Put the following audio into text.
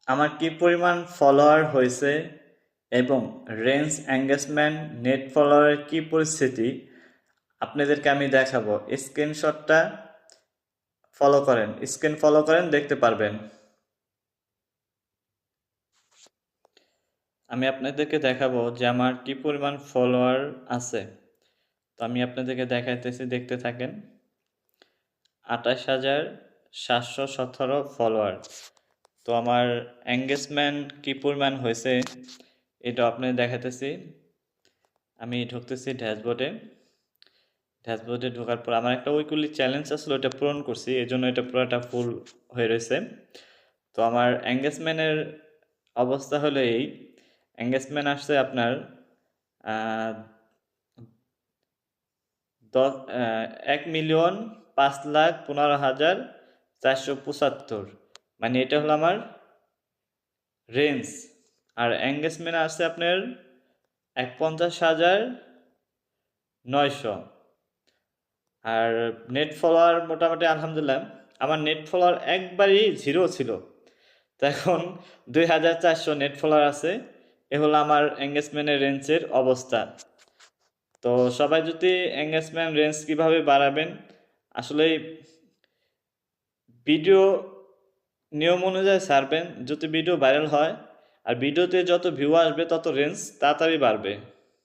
আমার কি পরিমাণ ফলোয়ার হয়েছে এবং রেঞ্জ এঙ্গেজমেন্ট নেট ফলোয়ারের কি পরিস্থিতি আপনাদেরকে আমি দেখাবো। স্ক্রিনশটটা ফলো করেন দেখতে পারবেন। আমি আপনাদেরকে দেখাবো যে আমার কি পরিমাণ ফলোয়ার আছে। তো আমি আপনাদেরকে দেখাইতেছি, দেখতে থাকেন। 28,717 ফলোয়ার। তো আমার এঙ্গেজমেন্ট কি পরিমাণ হয়েছে এটা আপনাদের দেখাইতেছি। আমি ঢুকতেছি ড্যাশবোর্ডে ঢোকার পর আমার একটা উইকলি চ্যালেঞ্জ আসলে ওটা পূরণ করছি, এই জন্য এটা পুরোটা ফুল হয়ে রয়েছে। তো আমার এঙ্গেজমেন্টের অবস্থা হলো এই, এঙ্গেজমেন্ট আসছে আপনার 1,05,15,475, মানে এটা হলো আমার রেঞ্জ। আর এঙ্গেজমেন্ট আসছে আপনার 51,900। আর নেট ফলোয়ার মোটামুটি আলহামদুলিল্লাহ আমার নেট ফলোয়ার একবারই জিরো ছিল, তো এখন 2,400 নেট ফলোয়ার আছে। এ হলো আমার এঙ্গেজমেন্টের রেঞ্জের অবস্থা। তো সবাই যদি এঙ্গেজমেন্ট রেঞ্জ কিভাবে বাড়াবেন, আসলে ভিডিও নিয়ম অনুযায়ী ছাড়বেন, যদি ভিডিও ভাইরাল হয়। আর ভিডিওতে যত ভিউ আসবে তত রেঞ্জ তাড়াতাড়ি বাড়বে।